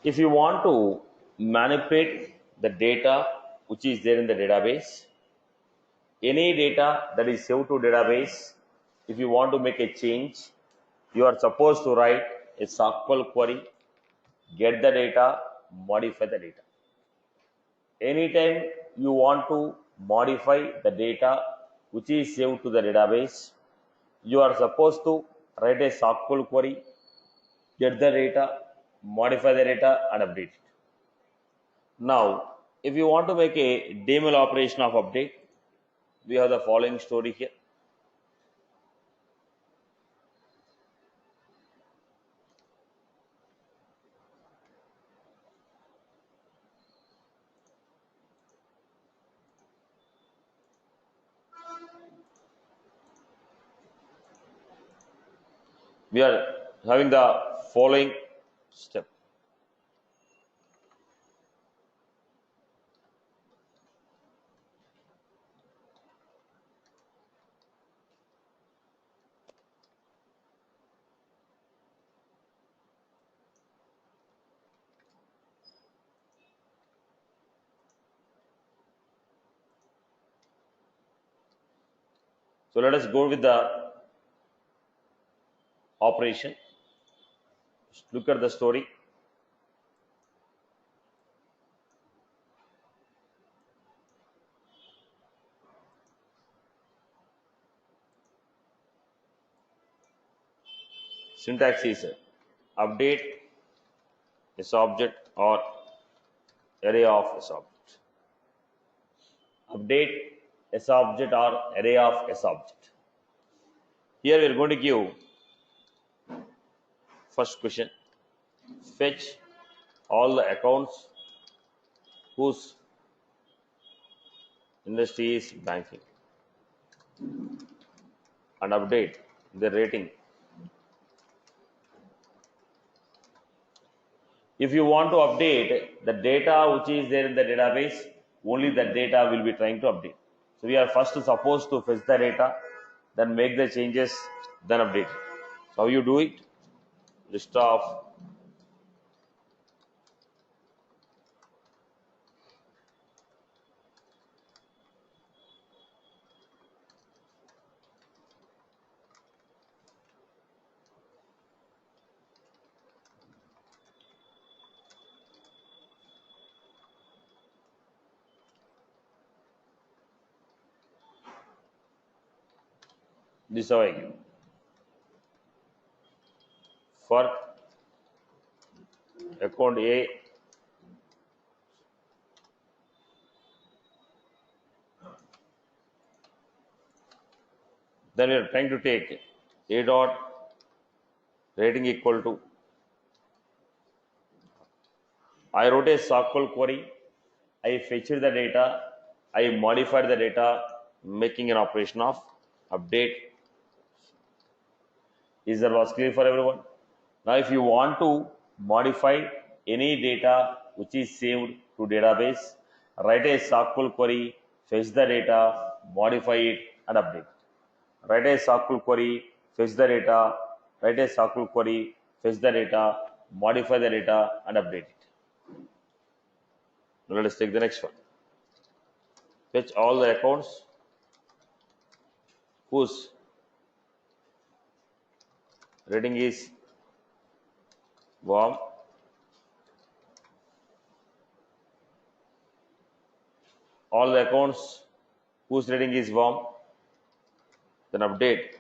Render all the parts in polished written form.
If you want to manipulate the data which is there in the database, any data that is saved to database, if you want to make a change, you are supposed to write a SQL query, get the data, modify the data. Anytime you want to modify the data which is saved to the database, you are supposed to write a SQL query, get the data, modify the data, and update it. Now, if you want to make a DML operation of update, we have the following story here. We are having the following step. So let us go with the operation. Look at the story. Syntax is update is object or array of S object. Update S object or array of S object. Here we are going to give first question. Fetch all the accounts whose industry is banking and update the rating. If you want to update the data which is there in the database, only the data will be trying to update. So we are first supposed to fetch the data, then make the changes, then update it. So how you do it? List of this how I give. For account A, then we are trying to take A dot rating equal to. I wrote a SQL query, I fetched the data, I modified the data, making an operation of update. Is that was clear for everyone? Now, if you want to modify any data which is saved to database, write a SQL query, fetch the data, modify it, and update. Write a SQL query, fetch the data, write a SQL query, fetch the data, modify the data, and update it. Now let us take the next one. Fetch all the accounts whose rating is warm, all the accounts whose rating is warm, then update,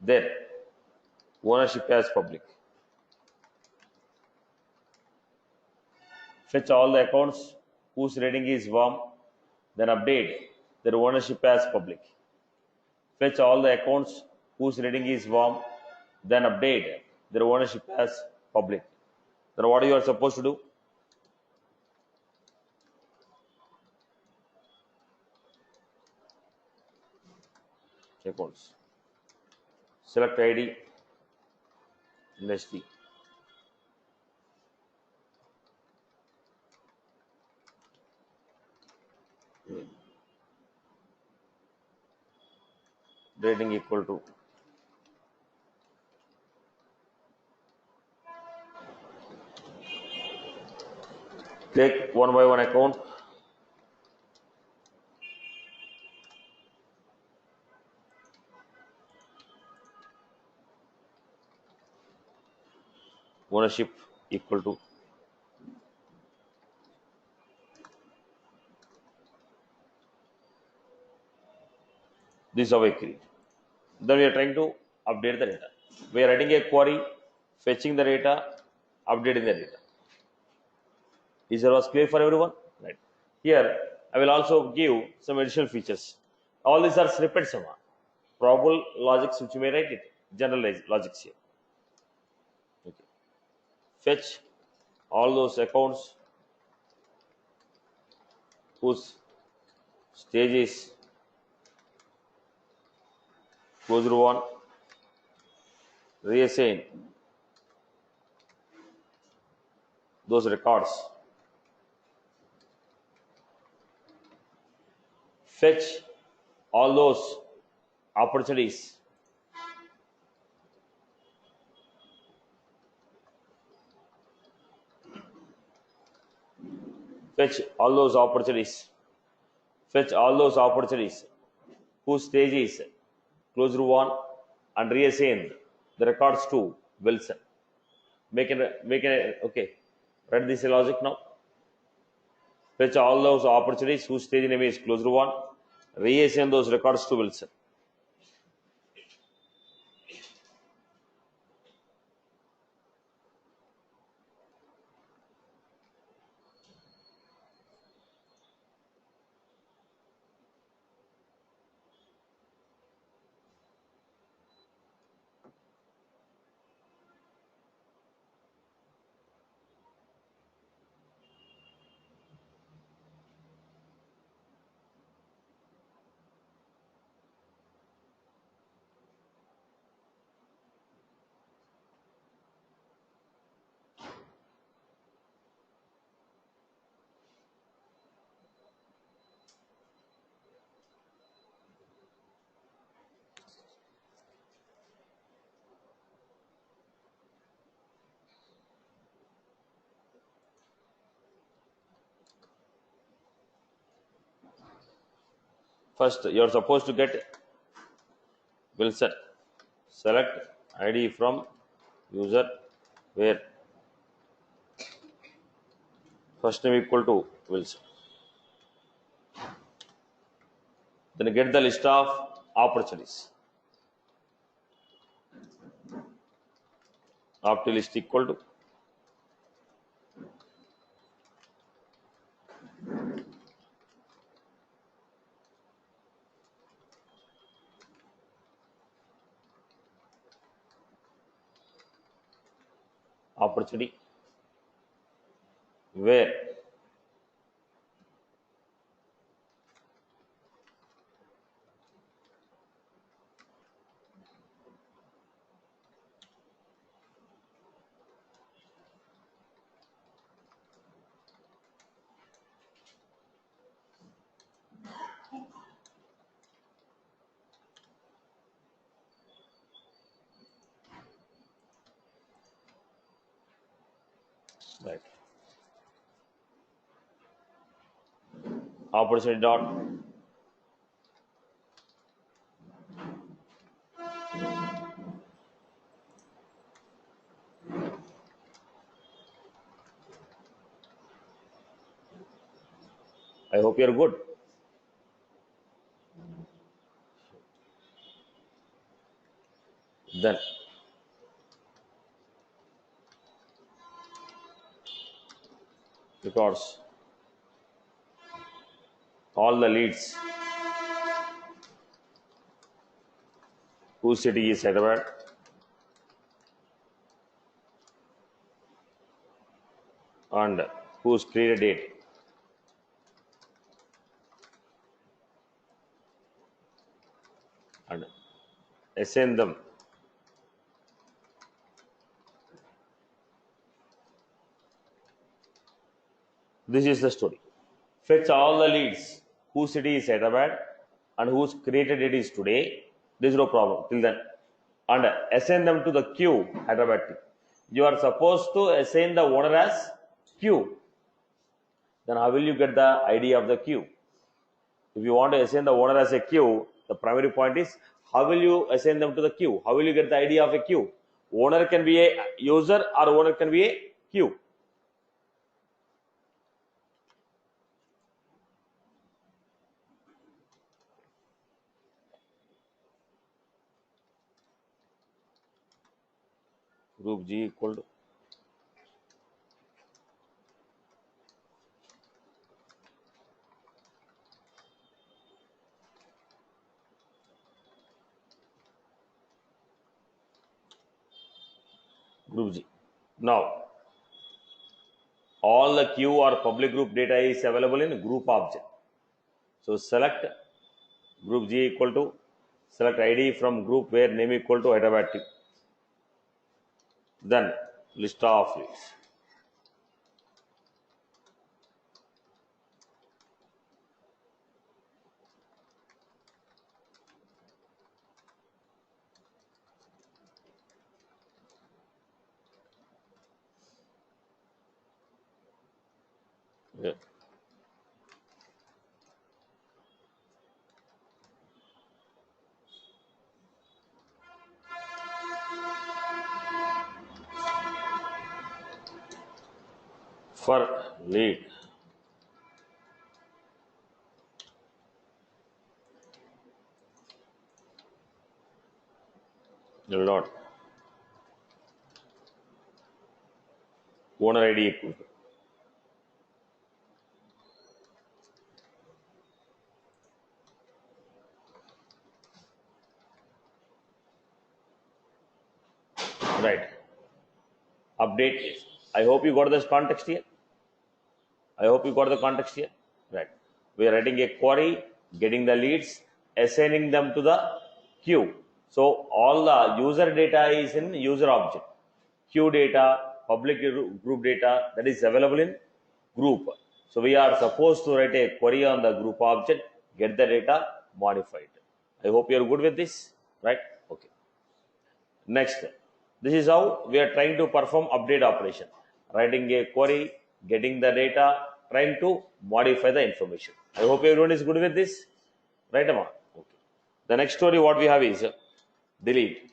their ownership as public. Fetch all the accounts whose rating is warm, then update their ownership as public. Fetch all the accounts whose rating is warm, then update their ownership as public. Then what you are supposed to do? Accounts. Select ID, industry. Rating equal to Take one by one account. Ownership equal to this is how I create. Then we are trying to update the data. We are writing a query, fetching the data, updating the data. Is that was clear for everyone? Right. Here I will also give some additional features. All these are snippets, probable logics which you may write it. Generalized logics here. Okay. Fetch all those accounts whose stage is closed one, reassign those records, fetch all those opportunities, fetch all those opportunities, fetch all those opportunities whose stage is closed one and reassign the records to Wilson. Make it okay. Write this logic now. Fetch all those opportunities whose stage name is closed one, reassign those records to Wilson. First, you are supposed to get Wilson. Select ID from user where first name equal to Wilson. Then get the list of opportunities. Opt list equal to opportunity where right opportunity dot I hope you are good. Then records all the leads whose city is Hyderabad and whose created date and assign them this is the story. Fetch all the leads whose city is Hyderabad and whose created date is today. There is no problem till then. And assign them to the queue Hyderabad team. You are supposed to assign the owner as queue. then how will you get the ID of the queue? If you want to assign the owner as a queue, the primary point is how will you assign them to the queue? How will you get the ID of a queue? Owner can be a user or owner can be a queue. Group G equal to group G. Now, all the queue or public group data is available in group object. So select group G equal to select ID from group where name equal to Hyderabad. Then list of leads. Yeah. For lead, will not owner ID equal to right. Update is. I hope you got this context here. I hope you got the context here. Right. We are writing a query, getting the leads, assigning them to the queue. So all the user data is in user object. Queue data, public group data that is available in group. So we are supposed to write a query on the group object, get the data, modify it. I hope you are good with this, right? Okay. Next, this is how we are trying to perform update operation. Writing a query, getting the data, trying to modify the information. I hope everyone is good with this. Right, Amma? Okay. The next story what we have is delete.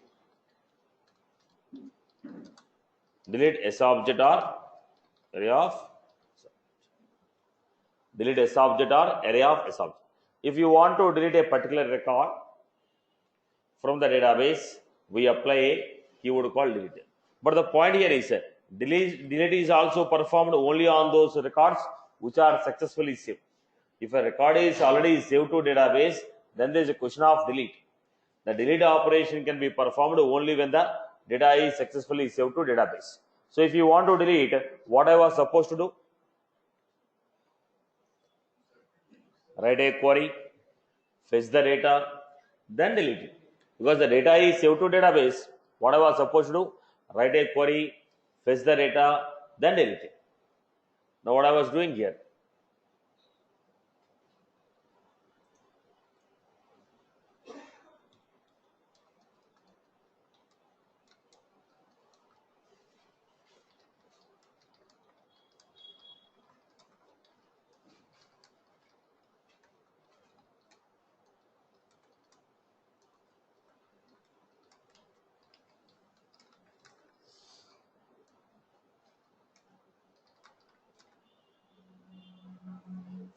Delete S object or array of delete S object or array of S object. If you want to delete a particular record from the database, we apply a keyword called delete. But the point here is delete is also performed only on those records which are successfully saved. If a record is already saved to database, then there is a question of delete. The delete operation can be performed only when the data is successfully saved to database. So if you want to delete, what I was supposed to do? Write a query, fetch the data, then delete it. Because the data is saved to database, what I was supposed to do? Write a query, fetch the data, then delete it. Now what I was doing here?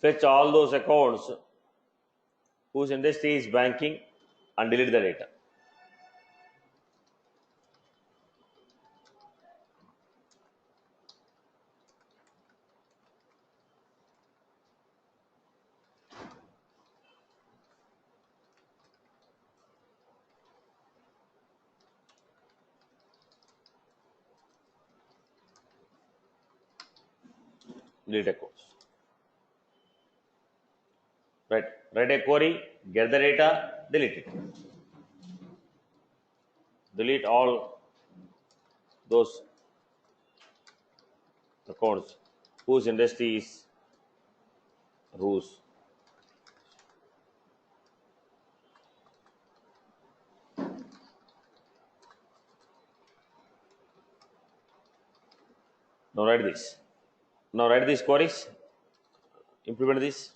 Fetch all those accounts whose industry is banking and delete the data. Delete accounts. Right. Write a query, get the data, delete it. Delete all those accounts whose industry is whose. Now write this. Now write these queries. implement this.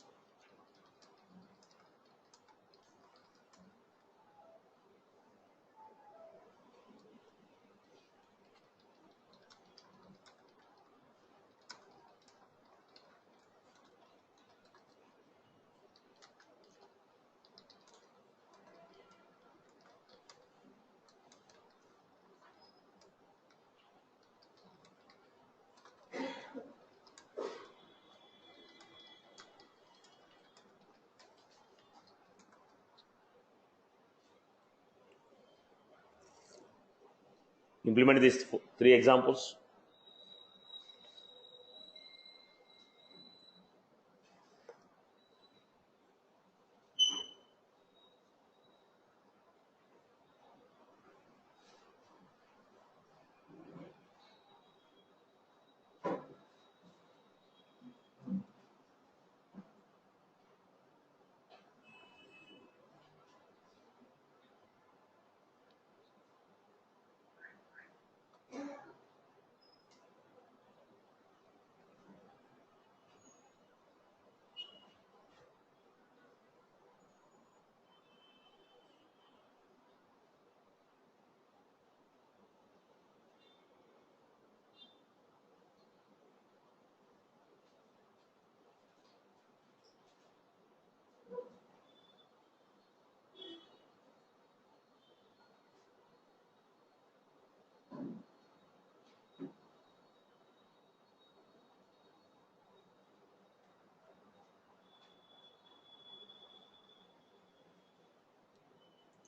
Implement these three examples.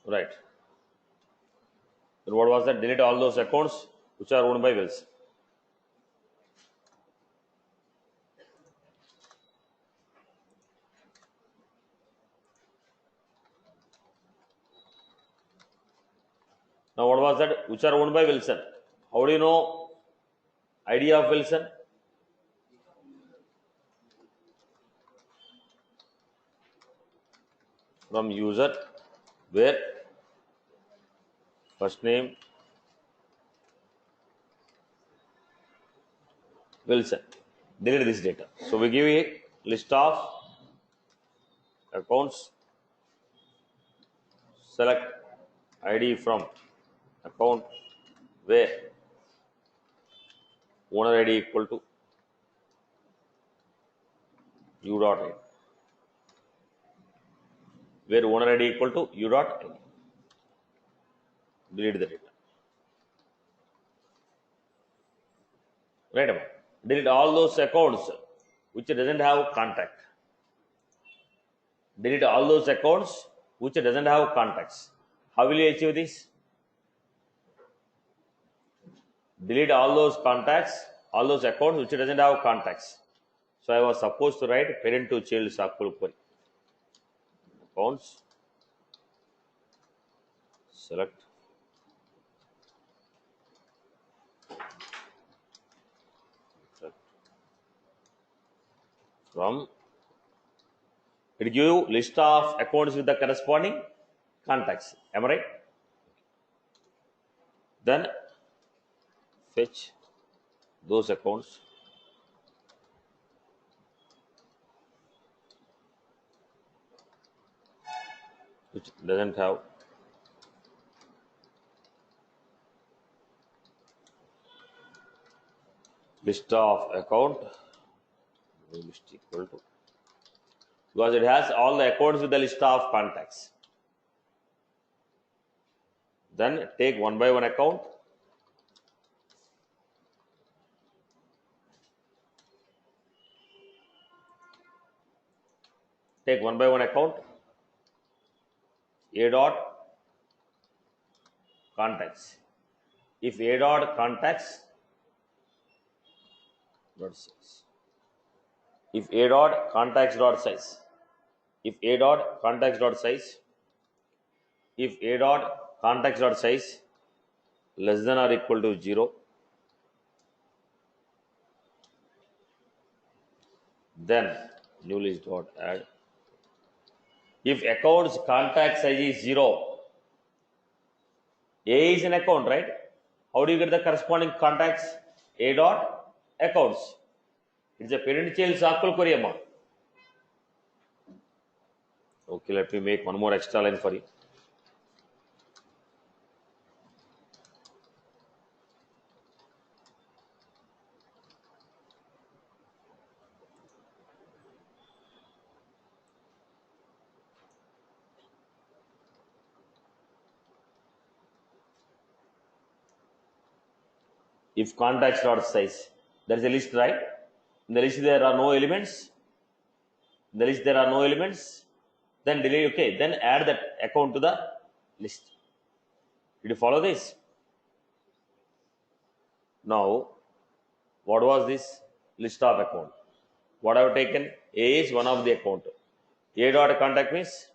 Right. Then what was that? Delete all those accounts which are owned by Wilson. Now what was that? Which are owned by Wilson. How do you know ID of Wilson? From user, where first name Wilson. Delete this data. So we give a list of accounts. Select ID from account where owner ID equal to u dot ID. Where owner ID equal to u dot ID. Delete the data. Right about. Delete all those accounts which doesn't have contact. Delete all those accounts which doesn't have contacts. How will you achieve this? Delete all those contacts, all those accounts which doesn't have contacts. So I was supposed to write parent to child SQL query. Accounts, select from, it give you list of accounts with the corresponding contacts. Am I right? Then fetch those accounts which doesn't have list of account list equal to, because it has all the accounts with the list of contacts. Then take one by one account. Take one by one account. A dot contacts. If A dot contacts dot size. If A dot contacts dot size. If A dot contacts dot size. If A dot contacts dot size less than or equal to 0, then new list dot add. If account's contact size is 0, A is an account, right? How do you get the corresponding contacts? A dot accounts. It's a parent child SQL query. Okay, let me make one more extra line for you. If contacts dot size, there is a list, right? In the list there are no elements. In the list there are no elements. Then delete. Okay, then add that account to the list. Did you follow this? Now, what was this list of account? What I have taken? A is one of the account. A dot contact means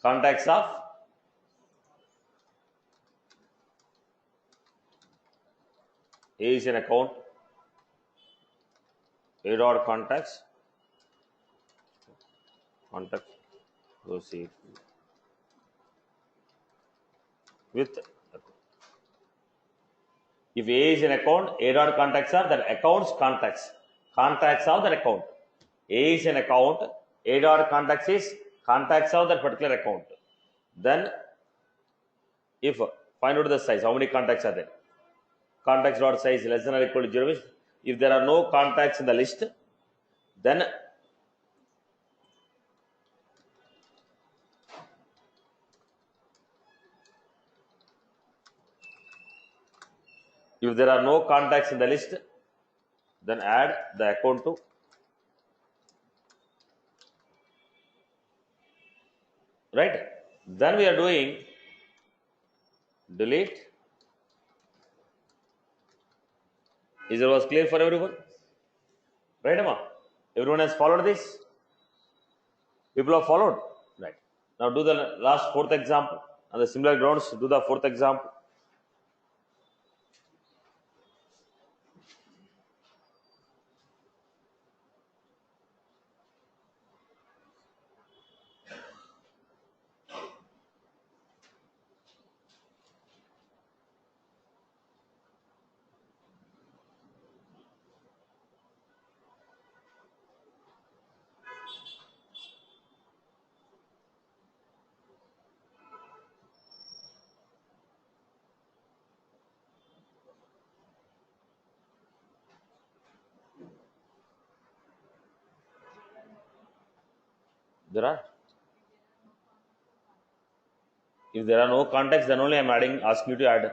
contacts of A is an account. A dot contacts contact proceed with account. If A is an account, A dot contacts are that account's contacts. Contacts of that account. A is an account. A dot contacts is contacts of that particular account. Then, if find out the size, how many contacts are there? Contacts dot size less than or equal to 0 if there are no contacts in the list, then if there are no contacts in the list, then add the account to right. Then we are doing delete. Is it was clear for everyone? Right, Amma? Everyone has followed this? People have followed? Right. Now do the last fourth example. On the similar grounds, do the fourth example. There are. If there are no contacts, then only I am asking you to add.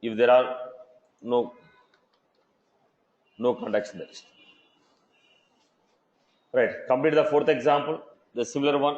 If there are no contacts in the list. Right. Complete the fourth example, the similar one.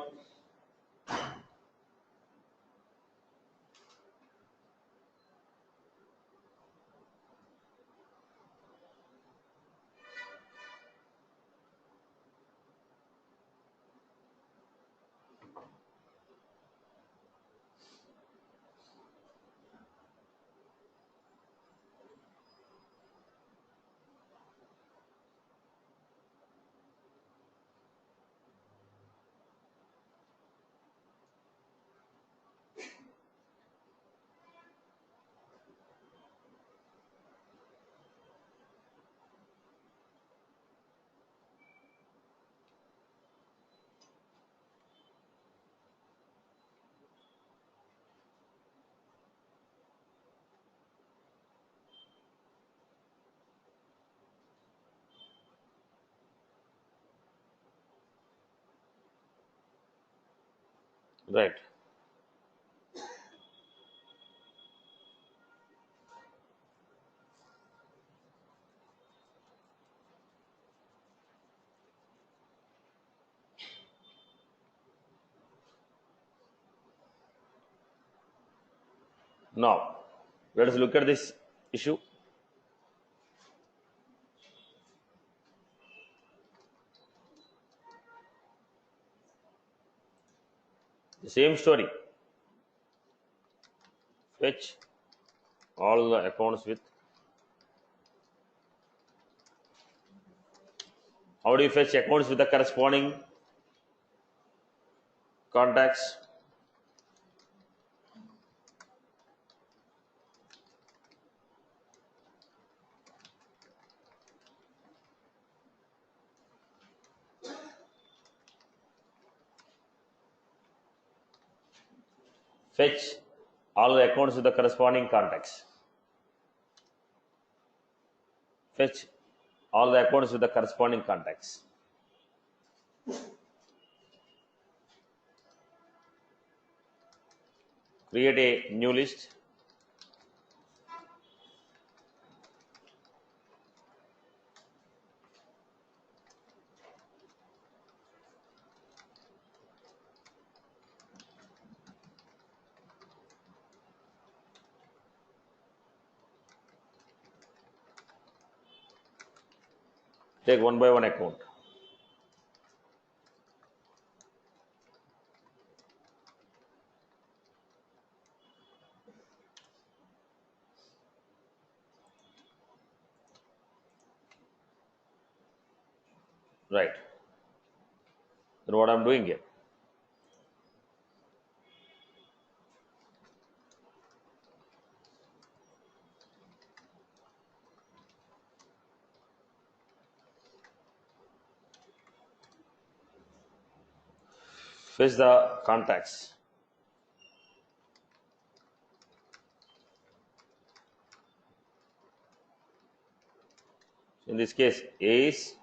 Right. Now, let us look at this issue. The same story. Fetch all the accounts with. How do you fetch accounts with the corresponding contacts? Fetch all the accounts with the corresponding contacts. Fetch all the accounts with the corresponding contacts. Create a new list. Take one by one account. Right. Then what I'm doing here? Fetch the contacts. In this case, A is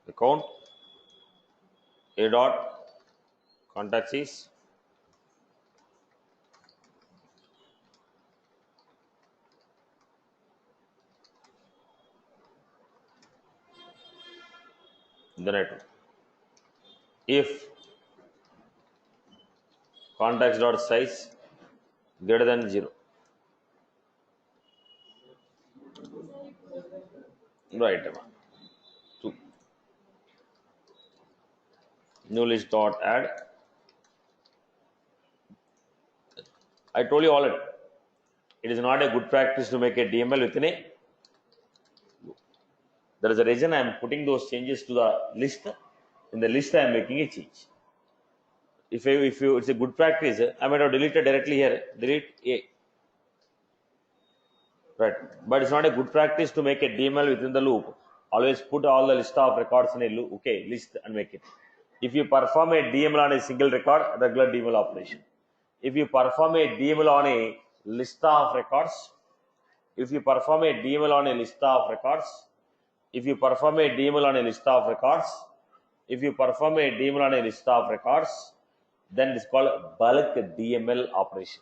account, A dot contacts is the network. If contacts dot size greater than 0. Right. 2. New list dot add. I told you already, it is not a good practice to make a DML within a. There is a reason I am putting those changes to the list. In the list, I am making a change. If it's a good practice, I might have deleted directly here. Delete A. Right. But it's not a good practice to make a DML within the loop. Always put all the list of records in a loop. Okay, list and make it. If you perform a DML on a single record, regular DML operation. If you perform a DML on a list of records, if you perform a DML on a list of records, if you perform a DML on a list of records, if you perform a DML on a list of records, then it's called bulk DML operation.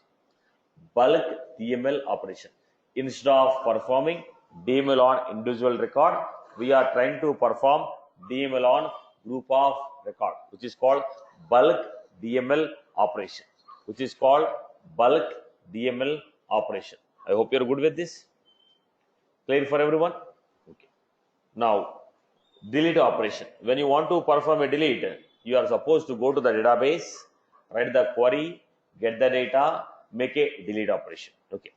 Bulk DML operation. Instead of performing DML on individual record, we are trying to perform DML on group of record, which is called bulk DML operation. Which is called bulk DML operation. I hope you're good with this. Clear for everyone? Okay. Now, delete operation. When you want to perform a delete, you are supposed to go to the database, write the query, get the data, make a delete operation. Okay.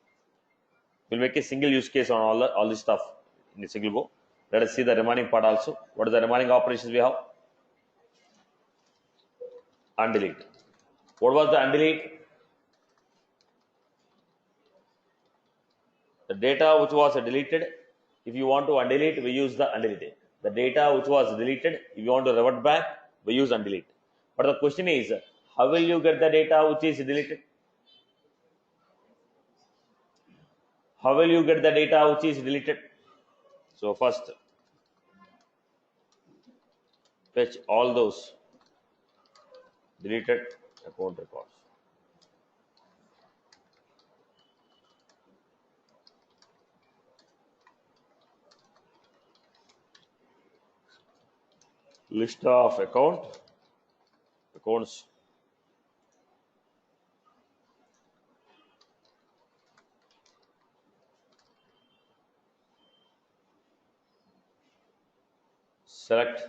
We'll make a single use case on all this stuff in a single go. Let us see the remaining part also. What is the remaining operations we have? Undelete. What was the undelete? The data which was deleted. If you want to undelete, we use the undelete. The data which was deleted, if you want to revert back, we use undelete. But the question is, how will you get the data which is deleted? How will you get the data which is deleted? So first, fetch all those deleted account records. List of accounts. Select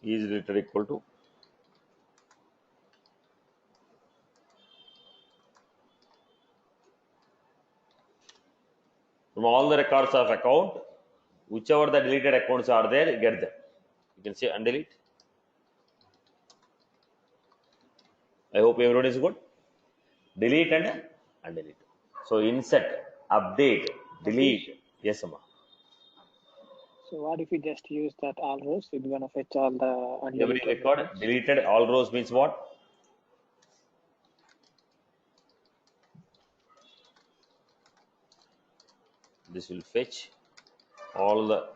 is deleted equal to from all the records of account, whichever the deleted accounts are there, get them. You can say undelete. I hope everyone is good. Delete and undelete. So insert, update, delete. Yes, Amma. So what if we just use that all rows? It's gonna fetch all the Every undeleted record records. deleted, all rows means what? This will fetch all the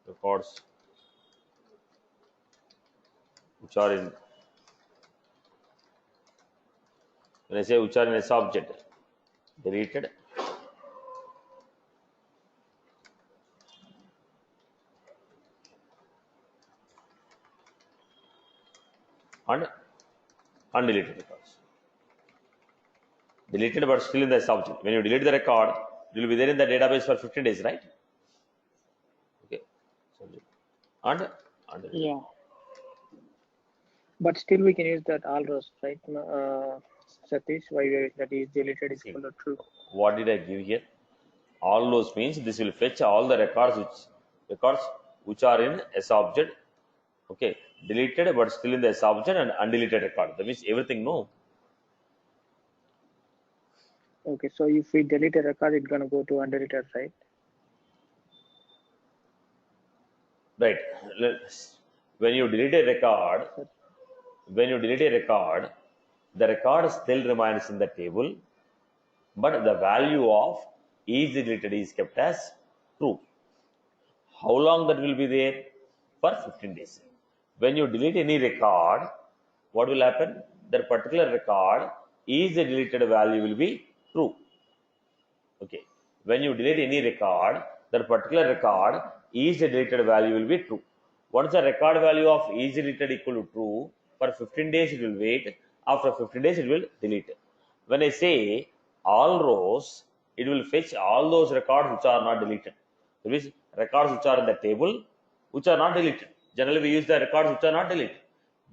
records which are in, when I say which are in S object, deleted and undeleted records. Deleted but still in the subject. When you delete the record, it will be there in the database for 15 days, right? Okay. Subject. And undeleted. Yeah. But still we can use that all rows, right? Satish, why that is deleted is equal to true. What did I give here? All those means this will fetch all the records which are in S object. Okay. Deleted but still in the S object and undeleted record. That means everything, no. Okay, so if we delete a record, it's gonna go to undeleted, right? Right. When you delete a record, the record still remains in the table, but the value of is deleted is kept as true. How long that will be there? For 15 days. When you delete any record, what will happen? That particular record is the deleted value will be true. Okay. When you delete any record, that particular record is the deleted value will be true. Once the record value of is deleted equal to true, for 15 days it will wait. After 15 days it will delete. When I say all rows, it will fetch all those records which are not deleted. That means records which are in the table which are not deleted. Generally we use the records which are not deleted.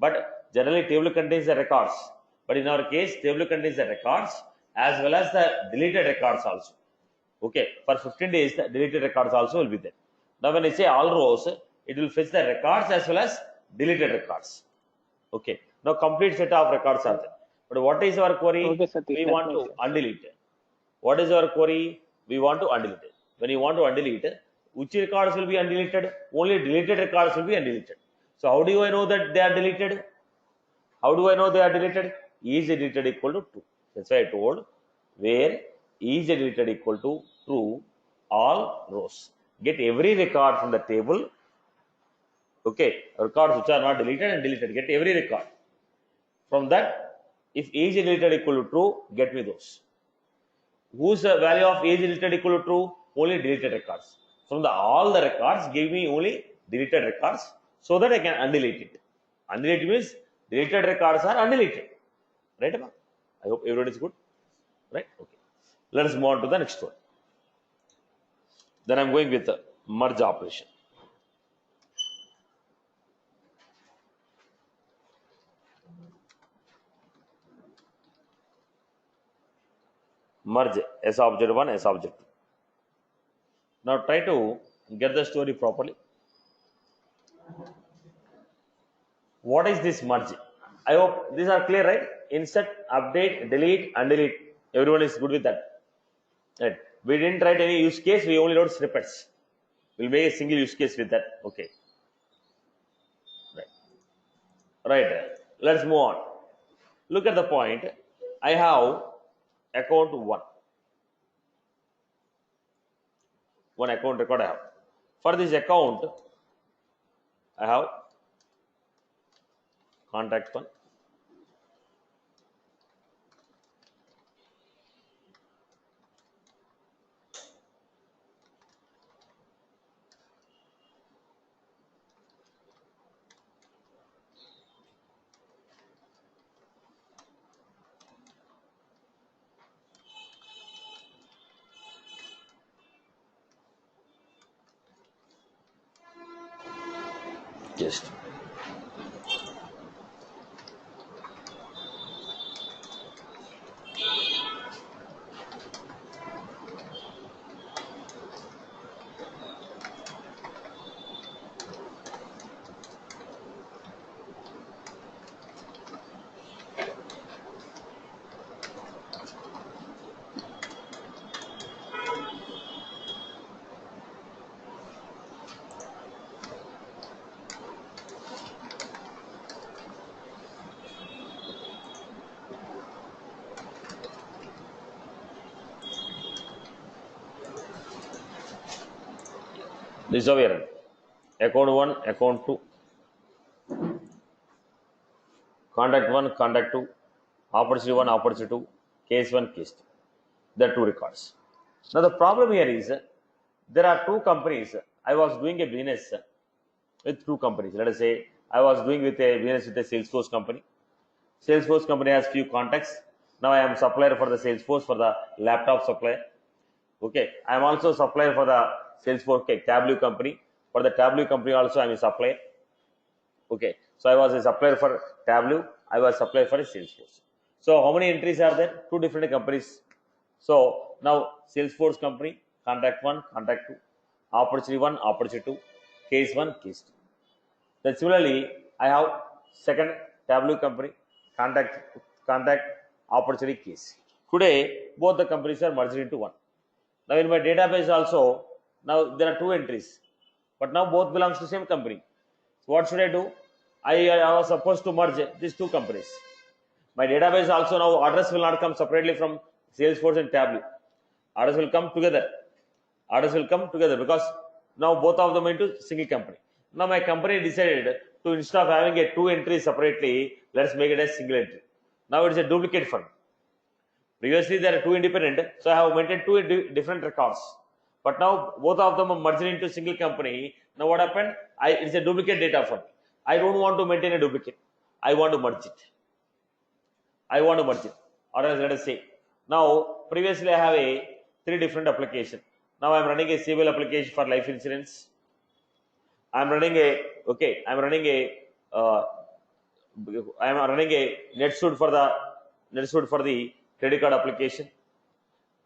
But generally table contains the records. But in our case, table contains the records as well as the deleted records also. Okay, for 15 days, the deleted records also will be there. Now, when I say all rows, it will fetch the records as well as deleted records. Okay, now complete set of records are there. But what is our query? Okay, Satish, We that want makes to sense. undelete. What is our query? We want to undelete it. When you want to undelete, which records will be undeleted? Only deleted records will be undeleted. So, how do I know that they are deleted? How do I know they are deleted? Is deleted equal to true. That's why I told where is deleted equal to true, all rows. Get every record from the table. Okay, records which are not deleted and deleted. Get every record. From that, if is deleted equal to true, get me those. Whose value of is deleted equal to true? Only deleted records. From the all the records, give me only deleted records so that I can undelete it. Undelete means deleted records are undeleted. Right? I hope everyone is good. Right? Okay. Let us move on to the next one. Then I'm going with the merge operation. Merge S object 1, S object 2. Now try to get the story properly. What is this merge? I hope these are clear, right? Insert, update, delete, undelete. Everyone is good with that. Right. We didn't write any use case, we only wrote snippets. We'll make a single use case with that. Okay. Right. Let's move on. Look at the point. I have account 1. One account record I have. For this account, I have contact 1. Just This is how we run. Account 1, account 2, contact 1, contact 2, opportunity 1, opportunity 2, case 1, case 2. There are 2 records. Now the problem here is there are 2 companies. I was doing a business with 2 companies. Let us say I was doing with a business with a Salesforce company. Salesforce company has few contacts. Now I am supplier for the Salesforce for the laptop supplier. Okay, I am also supplier for the Salesforce Tableau company. For the Tableau company also I am a supplier. Okay, so I was a supplier for Tableau. I was supplier for a Salesforce. So how many entries are there? 2 different companies. So now Salesforce company, contact 1, contact 2, opportunity 1, opportunity 2, case 1, case 2. Then similarly, I have second Tableau company, contact, opportunity, case. Today, both the companies are merged into one. Now in my database also, now there are 2 entries, but now both belongs to same company. So what should I do? I was supposed to merge these 2 companies. My database also now address will not come separately from Salesforce and Tableau. Address will come together. Address will come together because now both of them into single company. Now my company decided to, instead of having a 2 entries separately, let's make it a single entry. Now it is a duplicate fund. Previously there are 2 independent, so I have maintained 2 different records. But now both of them are merged into single company. Now what happened? It's a duplicate data fund. I don't want to maintain a duplicate. I want to merge it. Or else let us say, now previously I have a 3 different application. Now I am running a civil application for life insurance. I am running a NetSuite for the credit card application.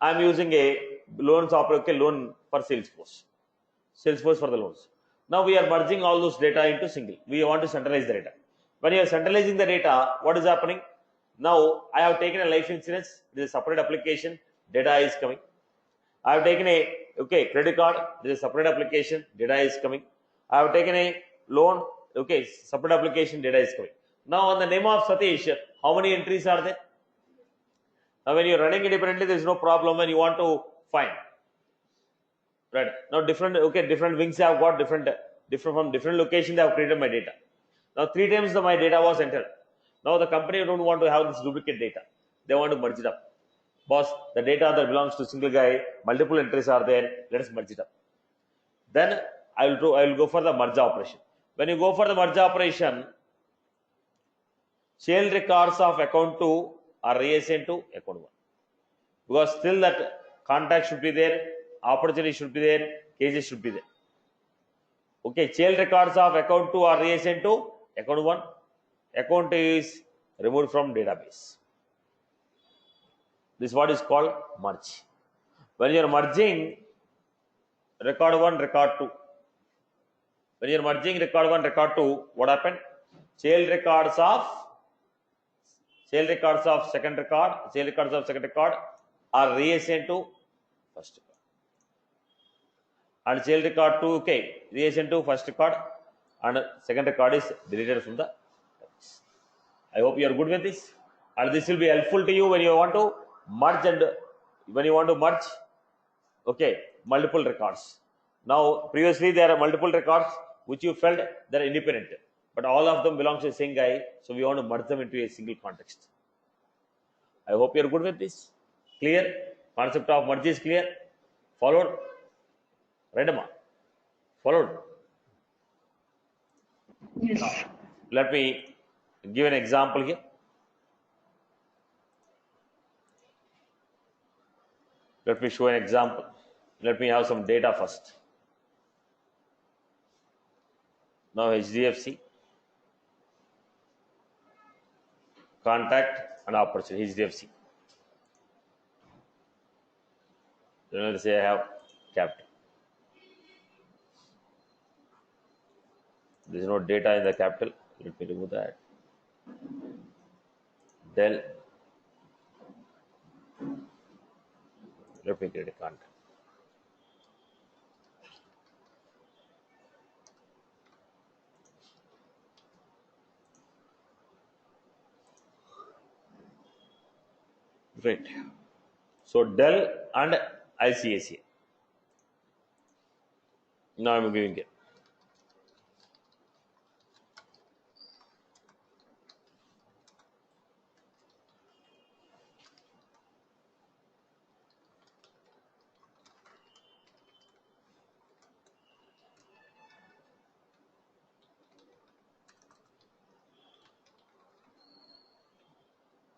I am using a loan for Salesforce for the loans. Now we are merging all those data into single. We want to centralize the data. When you are centralizing the data, what is happening? Now I have taken a life insurance. This is a separate application. Data is coming. I have taken a credit card. This is a separate application. Data is coming. I have taken a loan. Separate application. Data is coming. Now on the name of Satish, how many entries are there? Now when you are running independently, there is no problem when you want to find. Right. Now different wings have got different from different locations they have created my data. Now 3 times my data was entered. Now the company don't want to have this duplicate data. They want to merge it up. Boss, the data that belongs to single guy, multiple entries are there. Let us merge it up. Then I will go for the merge operation. When you go for the merge operation, child records of account 2 are reassigned to account 1. Because still that contact should be there, opportunity should be there, cases should be there. Okay, child records of account 2 are reassigned to account 1. Account 2 is removed from database. This is what is called merge. When you are merging record 1, record 2. When you are merging record 1, record 2, what happened? Child records of second record are reassigned to first record. And child record 2, reassigned to first record, and second record is deleted from the database. I hope you are good with this, and this will be helpful to you when you want to merge multiple records. Now previously there are multiple records which you felt they are independent, but all of them belong to the same guy, so we want to merge them into a single context. I hope you are good with this. Clear? Concept of merge is clear? Followed? Right, Amma? Followed? Yes. Let me give an example here. Let me show an example. Let me have some data first. Now HDFC, contact and opportunity, HDFC. Let's say I have capital. There is no data in the capital. Let me remove that. Dell. Let me create a contact. Great. So Dell and ICICI. Now I'm giving it.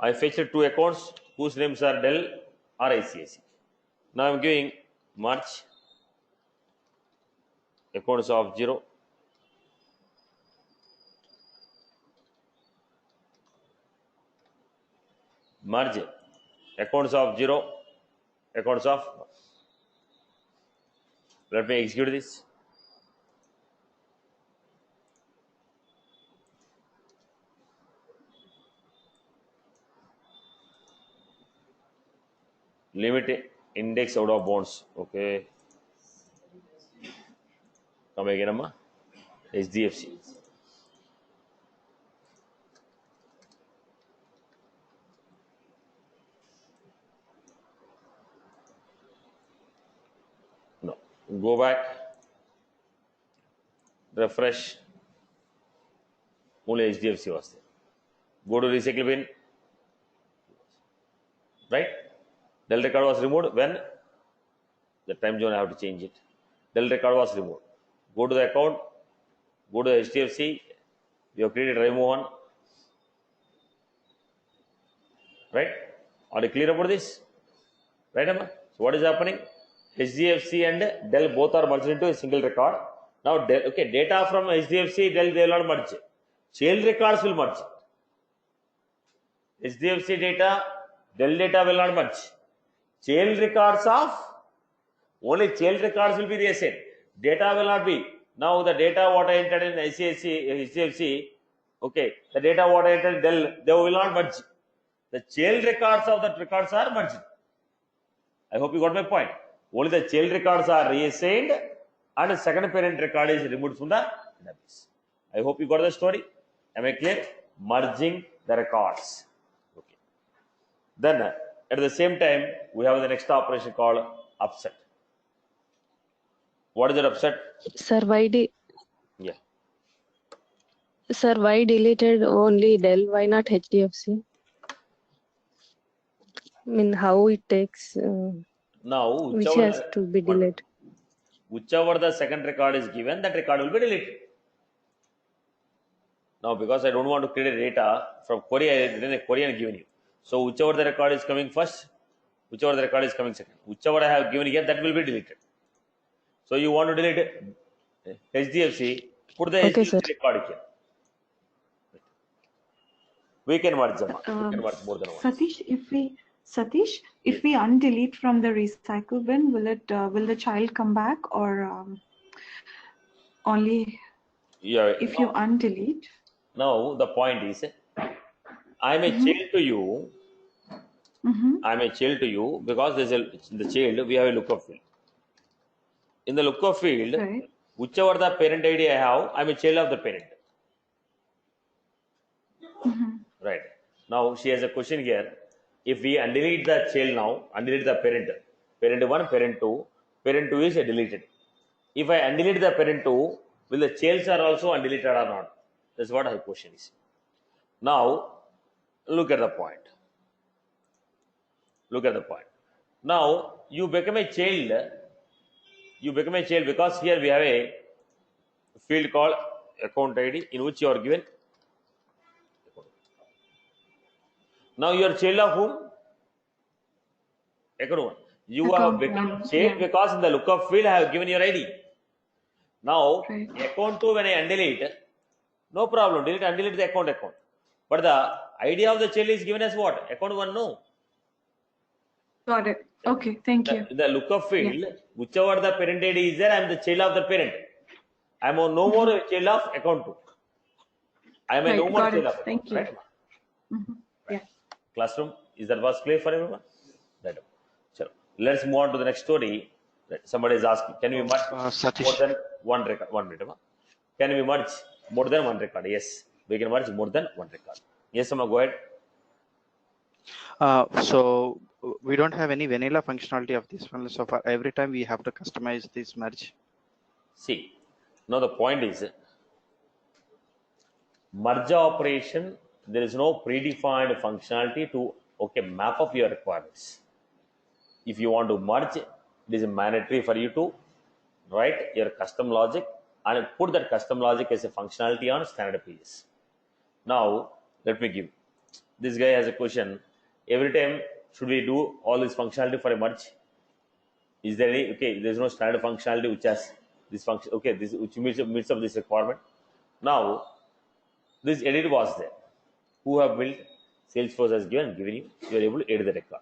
I fetched two accounts whose names are Dell or ICICI. Now I'm giving March accounts of 0. Merge accounts of 0, accounts of. Let me execute this. Limit index out of bounds. Okay. Come again, Amma. HDFC. No. Go back. Refresh. Only HDFC was there. Go to recycle bin. Right? Del record was removed when the time zone I have to change it. Del record was removed. Go to the account. Go to HDFC. You have created remove one. Right? Are you clear about this? Right, Amma? So what is happening? HDFC and Dell both are merged into a single record. Now, Dell, okay, data from HDFC, Dell, they will not merge. Child records will merge. HDFC data, Dell data will not merge. Child records of, only child records will be reassigned. Data will not be. Now, the data what I entered in HDFC, okay, the data what I entered in Dell, they will not merge. The child records of that records are merged. I hope you got my point. Only the child records are reassigned and the second parent record is removed from the database. I hope you got the story. Am I clear? Merging the records. Okay. Then at the same time, we have the next operation called upset. What is that upset? Sir, Yeah. Sir, why deleted only Dell? Why not HDFC? I mean, how it takes, Now, which has to be deleted. whichever the second record is given, that record will be deleted. Now, because I don't want to create a data from query, I written a query and given you. So, whichever the record is coming first, whichever the record is coming second, whichever I have given here, that will be deleted. So, you want to delete HDFC, put the Okay, HDFC sir. record here. We can merge them. We can merge more than one. Satish, if we undelete from the recycle bin, will the child come back or only if you undelete? Now the point is, I am a child to you. I am a child to you because there's in the child we have a lookup field. In the lookup field, Right. whichever the parent ID I have, I am a child of the parent. Right. Now she has a question here. If we undelete the child now, undelete the parent 1, parent 2 is deleted. If I undelete the parent 2, will the childs are also undeleted or not? That's what her question is. Now, look at the point. Look at the point. Now, you become a child. You become a child because here we have a field called account ID in which you are given. Now, you are child of whom? Account 1. You have become child because in the lookup field I have given your ID. Now, account 2 when I undelete, no problem, delete, undelete the account. But the idea of the child is given as what? Account 1, no. Got it. Okay, thank you. In the lookup field, whichever the parent ID is there, I am the child of the parent. I am no more a child of account 2. I am a no more child of account. Thank you. Right? Yeah. Classroom, is that was clear for everyone? Right. So, let's move on to the next story. Somebody is asking, can we merge more than one record? 1 minute. Can we merge more than one record? Yes, we can merge more than one record. Yes, Amma, go ahead. So we don't have any vanilla functionality of this one. So for every time we have to customize this merge. See, now the point is merge operation. There is no predefined functionality to map up your requirements. If you want to merge, it is mandatory for you to write your custom logic and put that custom logic as a functionality on standard pages. Now, let me give. This guy has a question. Every time, should we do all this functionality for a merge? Is there any, there's no standard functionality which has this function, this which meets up this requirement. Now, this edit was there. Who have built? Salesforce has given you, you are able to edit the record.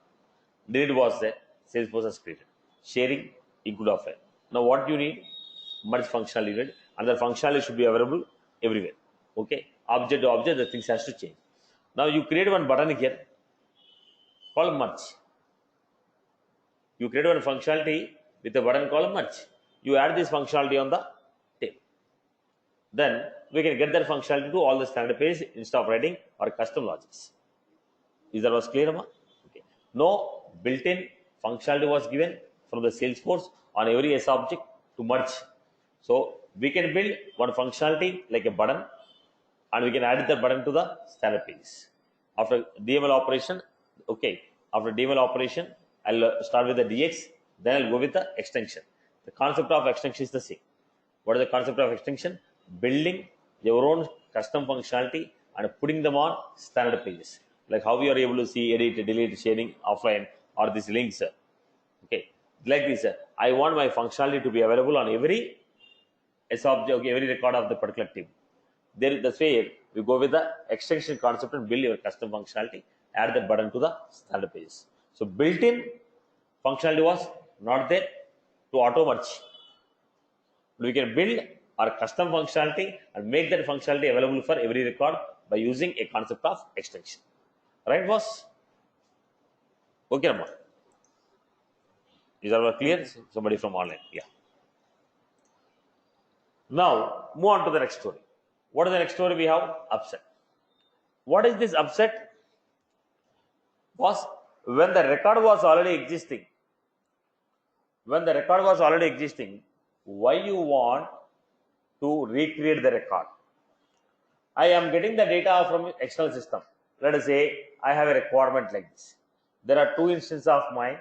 Delete was there. Salesforce has created. Sharing, include of it. Now, what you need? Merge functionality needed, and the functionality should be available everywhere. Object to object, the things has to change. Now, you create one button here called merge. You create one functionality with a button called merge. You add this functionality on the table. Then we can get that functionality to all the standard pages instead of writing or custom logics. Is that was clear, Amma? No built-in functionality was given from the Salesforce on every S object to merge. So we can build one functionality like a button, and we can add that button to the standard pages. After DML operation, after DML operation, I'll start with the DX, then I'll go with the extension. The concept of extension is the same. What is the concept of extension? Building your own custom functionality and putting them on standard pages. Like how we are able to see, edit, delete, sharing offline, or these links. Like this. I want my functionality to be available on every S object, every record of the particular table. That's where we go with the extension concept and build your custom functionality, add that button to the standard pages. So built-in functionality was not there to auto merge. We can build our custom functionality and make that functionality available for every record by using a concept of extension. Right, boss? Okay, Ramon. Is that clear? Somebody from online. Yeah. Now, move on to the next story. What is the next story we have? Upset. What is this upset? Was when the record was already existing. When the record was already existing, why you want to recreate the record? I am getting the data from external system. Let us say I have a requirement like this. There are two instances of mine.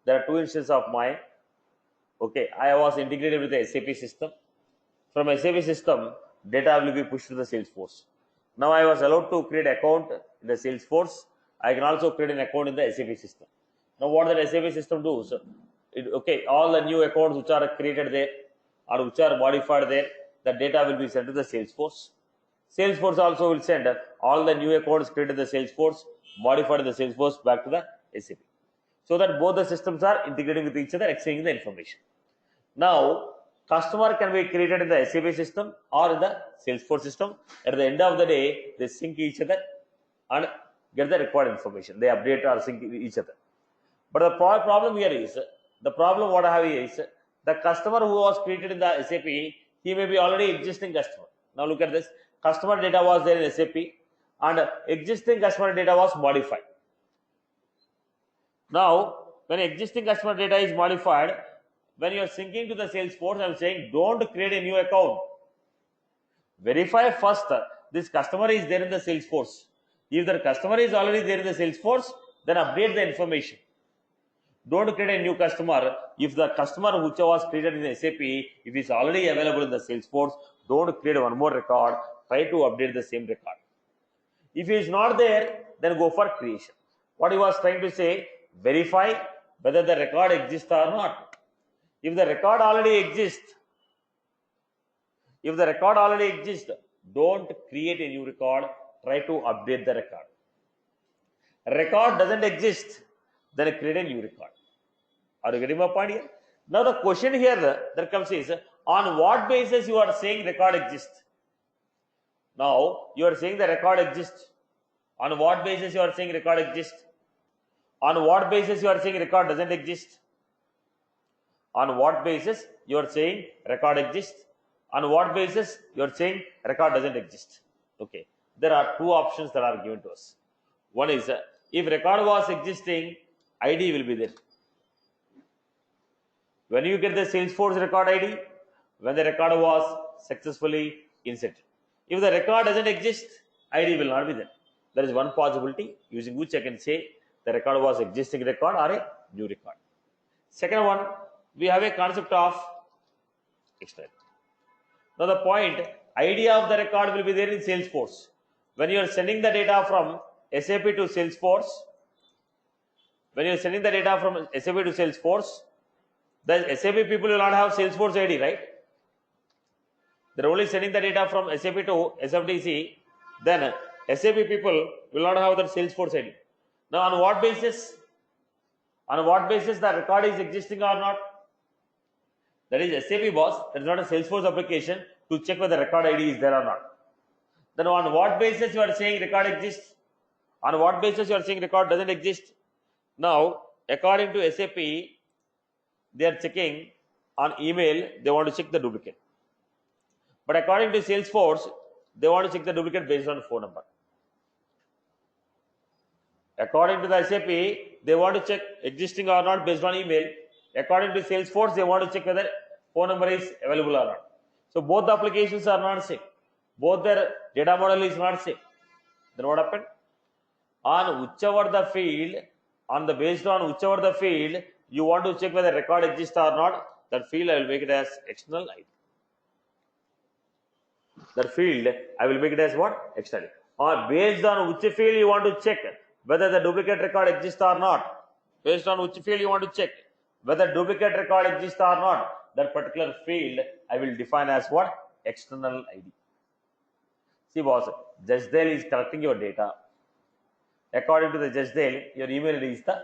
I was integrated with the SAP system. From SAP system, data will be pushed to the Salesforce. Now I was allowed to create an account in the Salesforce. I can also create an account in the SAP system. Now what the SAP system does? All the new accounts which are created there or which are modified there, the data will be sent to the Salesforce. Salesforce also will send all the new accounts created in the Salesforce, modified in the Salesforce back to the SAP. So that both the systems are integrating with each other, exchanging the information. Now, customer can be created in the SAP system or in the Salesforce system. At the end of the day, they sync each other and get the required information. They update or sync each other. But the problem here is, the problem what I have here is, the customer who was created in the SAP, he may be already existing customer. Now look at this. Customer data was there in SAP and existing customer data was modified. Now, when existing customer data is modified, when you are syncing to the Salesforce, I am saying don't create a new account. Verify first this customer is there in the Salesforce. If the customer is already there in the Salesforce, then update the information. Don't create a new customer. If the customer which was created in the SAP, if it's already available in the Salesforce, don't create one more record. Try to update the same record. If it is not there, then go for creation. What he was trying to say, verify whether the record exists or not. If the record already exists, don't create a new record. Try to update the record. Record doesn't exist, then create a new record. Are you getting my point here? Now the question here that comes is, on what basis you are saying record exists? Now you are saying the record exists. On what basis you are saying record exists? On what basis you are saying record doesn't exist? On what basis you are saying record exists? On what basis you are saying record doesn't exist? Okay. There are two options that are given to us. One is, if record was existing, ID will be there. When you get the Salesforce record ID, when the record was successfully inserted. If the record doesn't exist, ID will not be there. There is one possibility using which I can say the record was existing record or a new record. Second one, we have a concept of external. Now the point, idea of the record will be there in Salesforce. When you are sending the data from SAP to Salesforce, the SAP people will not have Salesforce ID, right? They're only sending the data from SAP to SFDC, then SAP people will not have that Salesforce ID. Now on what basis? On what basis the record is existing or not? That is SAP boss, that is not a Salesforce application to check whether record ID is there or not. Then on what basis you are saying record exists? On what basis you are saying record doesn't exist? Now, according to SAP, they are checking on email, they want to check the duplicate. But according to Salesforce, they want to check the duplicate based on phone number. According to the SAP, they want to check existing or not based on email. According to Salesforce, they want to check whether phone number is available or not. So both the applications are not same. Both their data model is not same. Then what happened? On whichever the field, based on whichever the field, you want to check whether record exists or not, that field I will make it as external ID. That field I will make it as what? External. Or based on which field you want to check whether the duplicate record exists or not. Based on which field you want to check whether duplicate record exists or not, that particular field I will define as what? External ID. See boss, Justdial is collecting your data. According to the Justdial, your email ID is the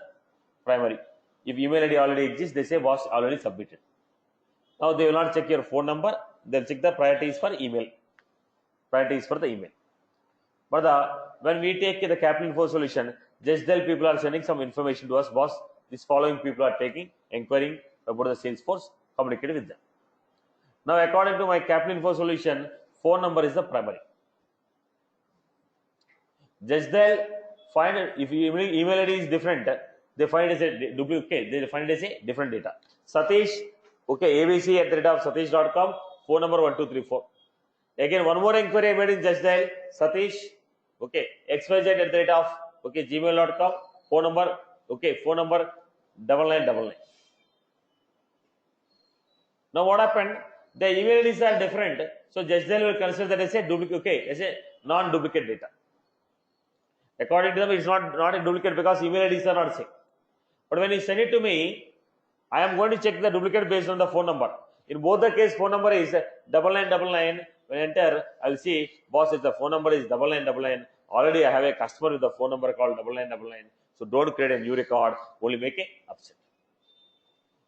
primary. If email ID already exists, they say boss already submitted. Now they will not check your phone number, they'll check the priorities for email. Priorities for the email. But when we take the Capital Info solution, Justdial people are sending some information to us, boss. These following people are taking, inquiring about the Salesforce, communicating with them. Now, according to my Capital Info solution, phone number is the primary. Justdial find if email ID is different, they find it as a duplicate. They find it as a different data. Satish, okay, abc@satish.com, phone number 1234. Again, one more inquiry I made in Justdial, Satish, okay, xyz okay, gmail.com, phone number, okay, phone number 9999. Now what happened? The email IDs are different, so Justdial will consider that as a duplicate, okay, as a non-duplicate data. According to them, it's not a duplicate because email IDs are not same. But when you send it to me, I am going to check the duplicate based on the phone number. In both the case, phone number is 9999. When I enter, I will see, boss, if the phone number is 9999, already I have a customer with the phone number called 9999. So don't create a new record, only make a upset.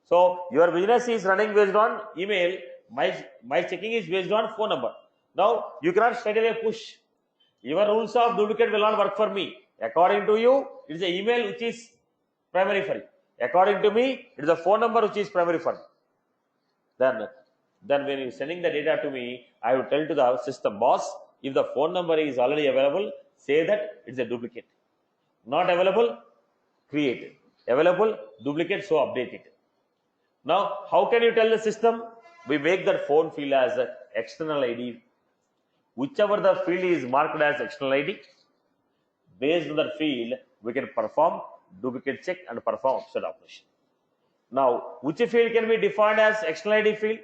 So your business is running based on email. My checking is based on phone number. Now you cannot straight away push. Your rules of duplicate will not work for me. According to you, it is an email which is primary for you. According to me, it is a phone number which is primary for me. Then when you are sending the data to me, I will tell to the system, boss, if the phone number is already available, say that it's a duplicate. Not available, create it. Available, duplicate, so update it. Now, how can you tell the system? We make that phone field as an external ID. Whichever the field is marked as external ID, based on that field, we can perform duplicate check and perform upset operation. Now, which field can be defined as external ID field?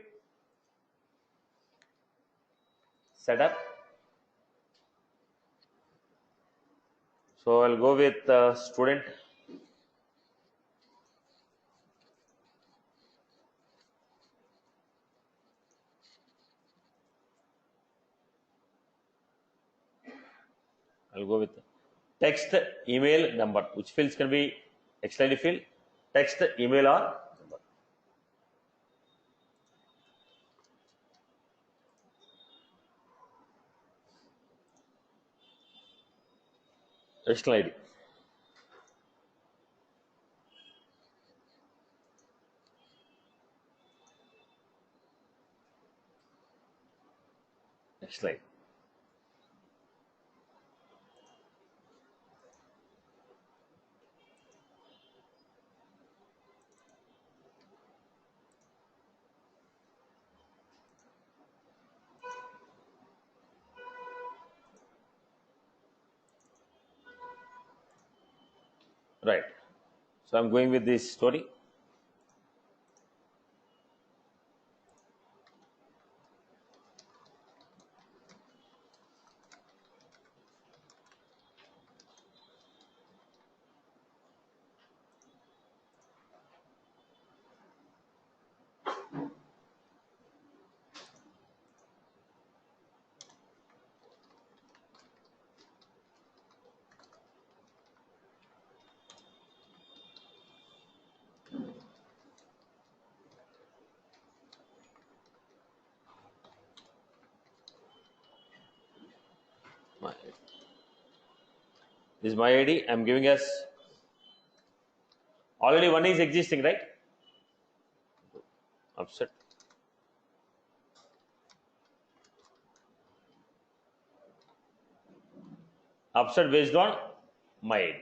Setup. So I'll go with student. I'll go with text, email, number. Which fields can be external ID field? Text, email, or number. External ID. Next slide. Right. So I'm going with this story. This is my ID. I'm giving us already one is existing, right? Upset. Upset based on my ID.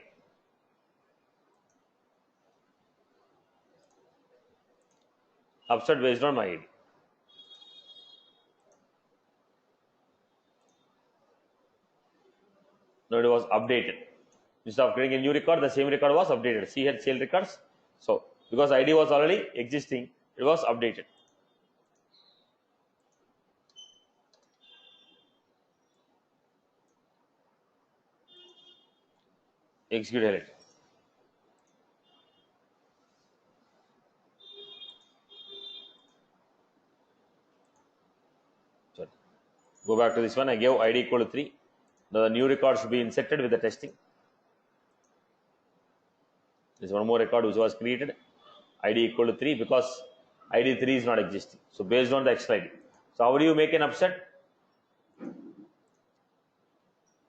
Upset based on my ID. Now it was updated. Instead of creating a new record, the same record was updated. See here, sale records. So because ID was already existing, it was updated. Execute it. Sorry. Go back to this one. I gave ID equal to 3. Now the new record should be inserted with the testing. There's one more record which was created. ID equal to 3 because ID 3 is not existing. So based on the extra ID. So how do you make an upset?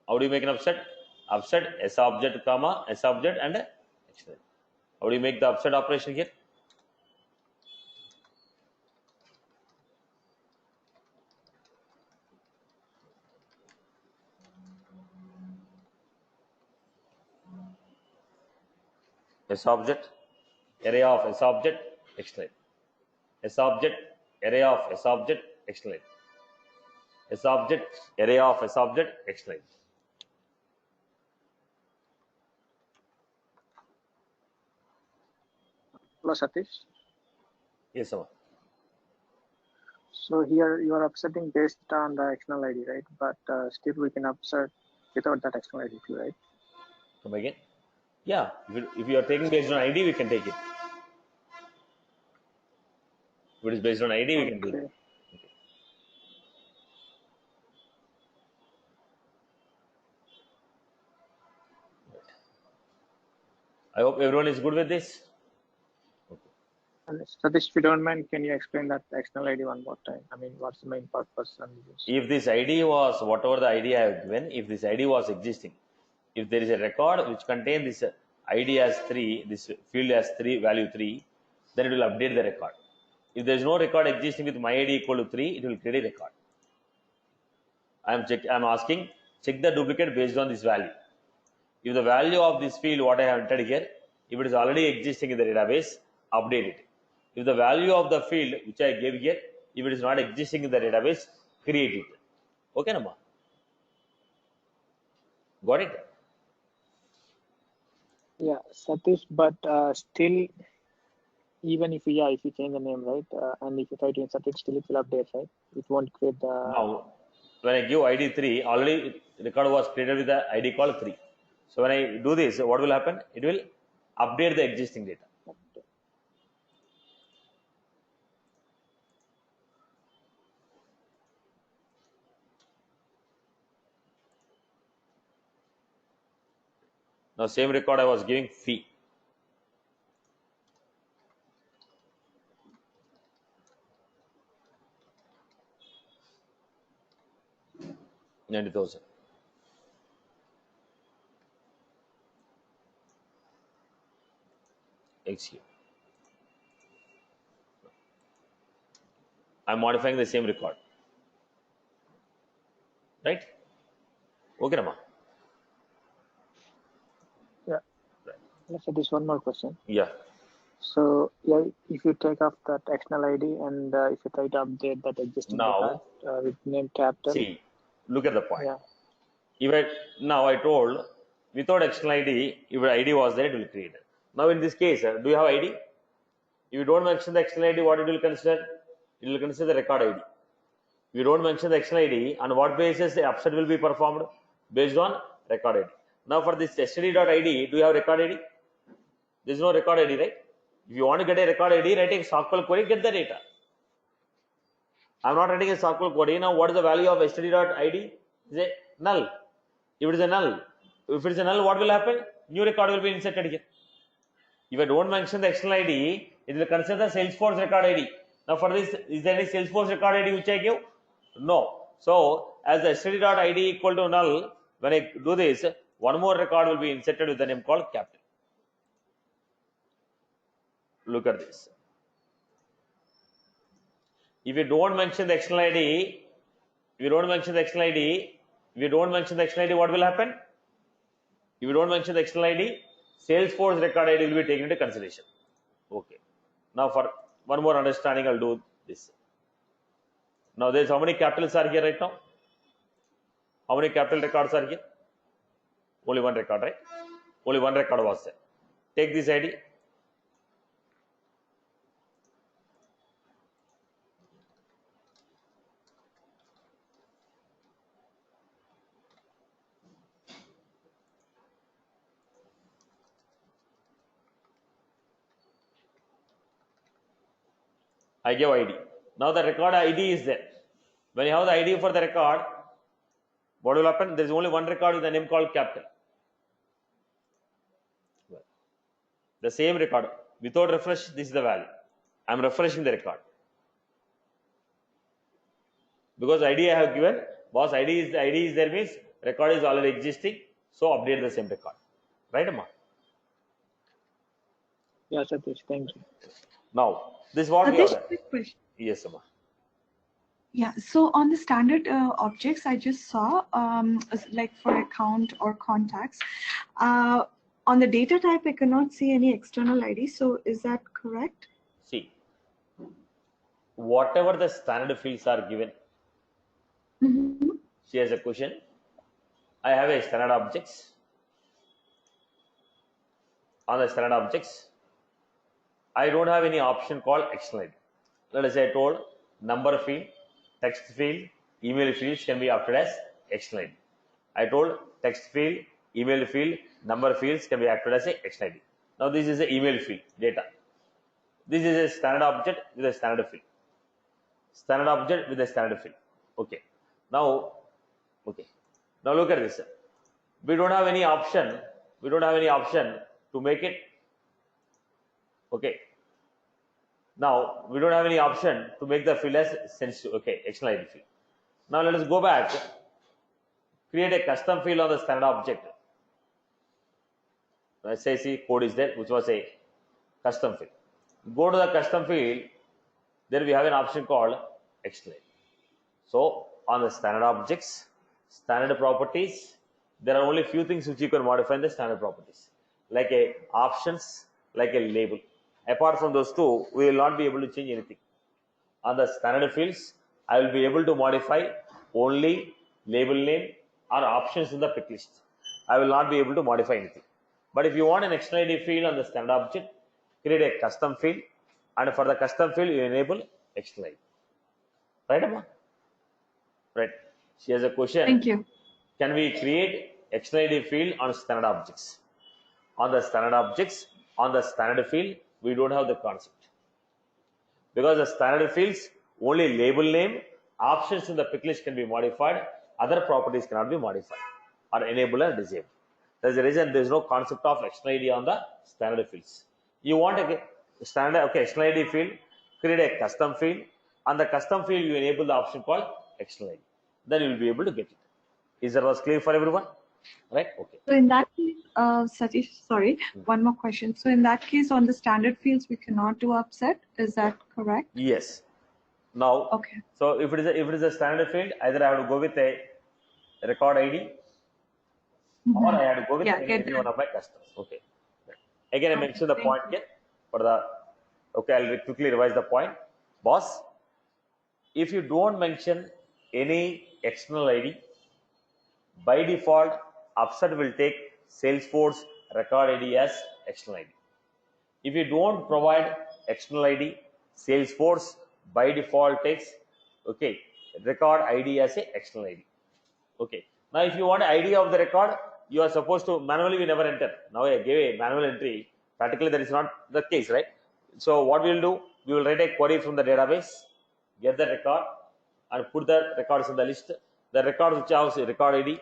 How do you make an upset? Upset S object comma S object and extra ID. How do you make the upset operation here? S object, array of S object, extra ID. S object, array of S object, extra ID. S object, array of S object, extra ID. Hello, Satish. Yes, sir. So here you are upsetting based on the external ID, right? But still we can upset without that external ID too, right? Come again? Yeah, if you are taking based on ID, we can take it. If it is based on ID, we can do it. I hope everyone is good with this. And Satish, if you don't mind, can you explain that external ID one more time? I mean, what's the main purpose and use? If this ID was whatever the ID I have given, if this ID was existing, if there is a record which contains this ID as 3, this field as 3, value 3, then it will update the record. If there is no record existing with my ID equal to 3, it will create a record. I am asking, check the duplicate based on this value. If the value of this field what I have entered here, if it is already existing in the database, update it. If the value of the field which I gave here, if it is not existing in the database, create it. Okay, Nama? Got it? Yeah, Satish, but still, even if you change the name, right, and if you try to insert it, still it will update, right? It won't create the. Now, when I give ID 3, already record was created with the ID called 3. So when I do this, what will happen? It will update the existing data. Now same record I was giving fee. $90,000. Execute. I'm modifying the same record. Right? Okay, Rama. Yeah. Right. Satish, one more question. Yeah. So yeah, if you take off that external ID and if you try to update that existing Now, data with name capital. See, look at the point. Yeah. Now I told Without external ID, if the ID was there, it will create. Now in this case, do you have ID? If you don't mention the external ID, what it will consider? It will consider the record ID. If you don't mention the external ID, on what basis the upset will be performed? Based on record ID. Now for this std.id, do you have record ID? There is no record ID, right? If you want to get a record ID, write a SQL query, get the data. I am not writing a SQL query. Now what is the value of std.id? Is a null. If it is a null, what will happen? New record will be inserted here. If I don't mention the external ID, it will consider the Salesforce record ID. Now for this, is there any Salesforce record ID which I give? No. So as the std.id equal to null, when I do this, one more record will be inserted with the name called captain. Look at this. If you don't mention the external ID, what will happen? If you don't mention the external ID, Salesforce record ID will be taken into consideration. Okay. Now for one more understanding, I'll do this. Now there's how many capitals are here right now? How many capital records are here? Only one record, right? Only one record was there. Take this ID. I give ID. Now the record ID is there. When you have the ID for the record, what will happen? There is only one record with the name called captain. The same record. Without refresh, this is the value. I am refreshing the record. Because ID I have given, boss ID is there means record is already existing. So update the same record. Right, Amma? Yeah, Satish, thank you. Now, this is what we have Satish, done. quick question. Yes, Amma. Yeah, so on the standard objects, I just saw, like for account or contacts, on the data type, I cannot see any external ID. So is that correct? See, whatever the standard fields are given, Mm-hmm. she has a question. I have a standard objects. On the standard objects, I don't have any option called external ID. Let us say I told number field, text field, email fields can be acted as external ID. I told text field, email field, number fields can be acted as a external ID. Now this is the email field data. This is a standard object with a standard field. Standard object with a standard field. Okay. Now look at this. We don't have any option. To make it. Okay. Now we don't have any option to make the field as sensitive. Okay, external ID field. Now let us go back. Create a custom field on the standard object. Let's say see code is there, which was a custom field. Go to the custom field. There we have an option called external ID. So on the standard objects, standard properties, there are only few things which you can modify in the standard properties, like a options, like a label. Apart from those two, we will not be able to change anything. On the standard fields, I will be able to modify only label name or options in the pick list. I will not be able to modify anything. But if you want an external ID field on the standard object, create a custom field, and for the custom field, you enable external ID. Right, Amma? Right. She has a question. Thank you. Can we create external ID field on standard objects? On the standard objects, on the standard field, we don't have the concept. Because the standard fields, only label name, options in the pick list can be modified, other properties cannot be modified or enabled or disabled. That's the reason there is no concept of external ID on the standard fields. You want a standard, external ID field, create a custom field. On the custom field, you enable the option called external ID. Then you will be able to get it. Is that was clear for everyone? Right? Okay. So in that case, Satish, sorry, one more question. So in that case, on the standard fields, we cannot do upset. Is that correct? Yes. Now, Okay. so if it is a standard field, either I have to go with a record ID or I have to go with any one of my customers. Okay. Again, I mentioned the point here for the. Okay, I'll quickly revise the point. Boss, if you don't mention any external ID, by default, upset will take Salesforce record ID as external ID. If you don't provide external ID, Salesforce by default takes record ID as a external ID. Okay. Now, if you want ID of the record, you are supposed to manually. We never enter. Now I gave a manual entry. Practically, that is not the case, right? So what we will do? We will write a query from the database, get the record, and put the records in the list. The records which have record ID,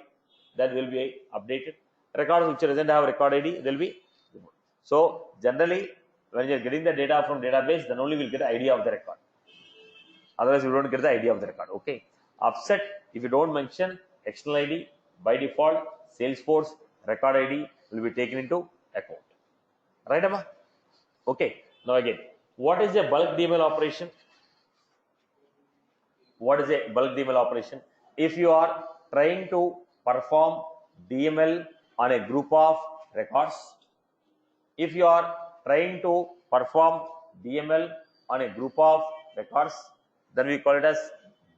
that will be updated. Records which doesn't have record ID, will be removed. So generally, when you are getting the data from database, then only we will get the ID of the record. Otherwise, you don't get the ID of the record. Okay. Upset if you don't mention external ID, by default Salesforce record ID will be taken into account. Right, Amma? Okay. Now again, what is a bulk DML operation? What is a bulk DML operation? If you are trying to perform DML on a group of records, if you are trying to perform DML on a group of records, then we call it as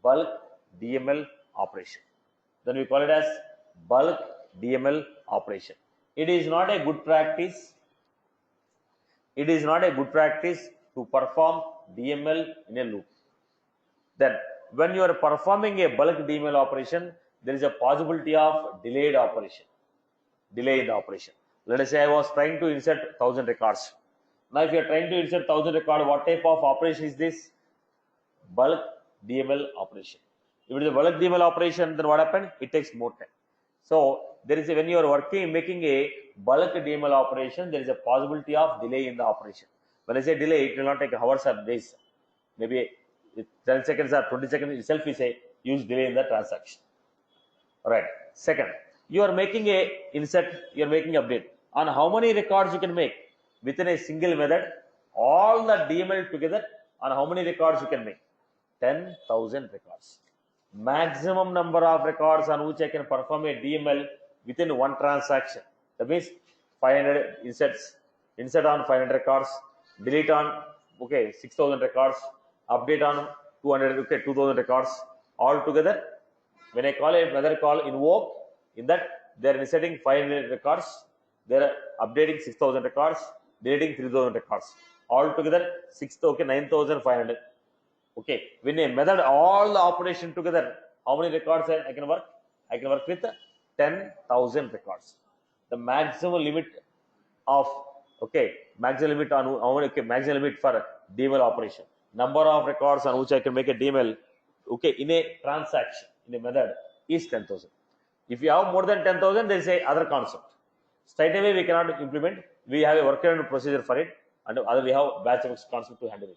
bulk DML operation. Then we call it as bulk DML operation. It is not a good practice. It is not a good practice to perform DML in a loop. Then when you are performing a bulk DML operation, there is a possibility of delayed operation. Delay in the operation. Let us say I was trying to insert 1000 records. Now if you are trying to insert 1000 records, what type of operation is this? Bulk DML operation. If it is a bulk DML operation, then what happens? It takes more time. So there is a, when you are making a bulk DML operation, there is a possibility of delay in the operation. When I say delay, it will not take hours or days. Maybe 10 seconds or 20 seconds itself is a huge delay in the transaction. Alright. Second, you are making a insert, you are making update. On how many records you can make within a single method, all the DML together, on how many records you can make? 10,000 records. Maximum number of records on which I can perform a DML within one transaction. That means 500 inserts, insert on 500 records, delete on 6,000 records, update on 2,000 records. All together, when I call a method call invoke, in that they are inserting 500 records, they are updating 6,000 records, deleting 3,000 records. All together 9,500. Okay, when a method all the operation together, how many records I can work? I can work with 10,000 records. The maximum limit of maximum limit on how many maximum limit for DML operation. Number of records on which I can make a DML in a transaction in a method is 10,000. If you have more than 10,000, there is a other concept. Straight away we cannot implement. We have a workaround procedure for it, and other we have batch of concept to handle it.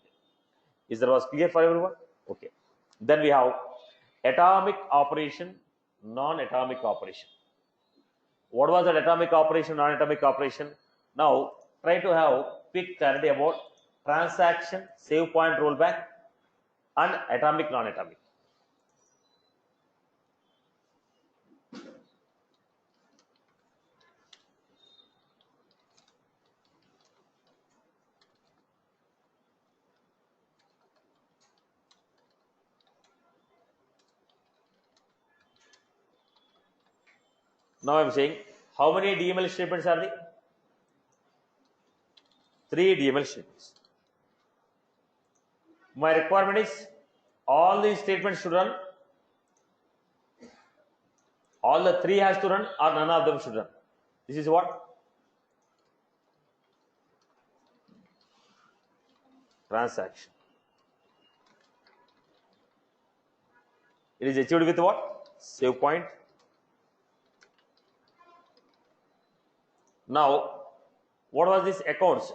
Is that was clear for everyone? Okay. Then we have atomic operation, non-atomic operation. What was that atomic operation, non-atomic operation? Now try to have quick clarity about transaction, save point rollback, and atomic, non-atomic. Now I am saying, how many DML statements are there? 3 DML statements. My requirement is all these statements should run. All the 3 has to run, or none of them should run. This is what? Transaction. It is achieved with what? Save point. Now, what was this accounts?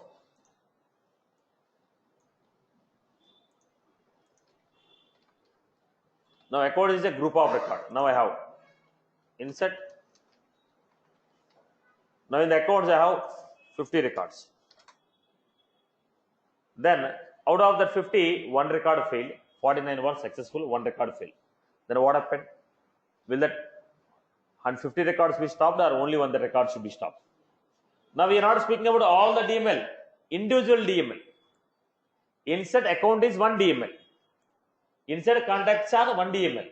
Now, account is a group of record. Now I have insert. Now in the accounts I have 50 records. Then out of that 50, 1 record failed, 49 were successful, 1 record failed. Then what happened? Will that 150 records be stopped, or only one the record should be stopped? Now we are not speaking about all the DML, individual DML. Insert account is 1 DML. Insert contacts are 1 DML.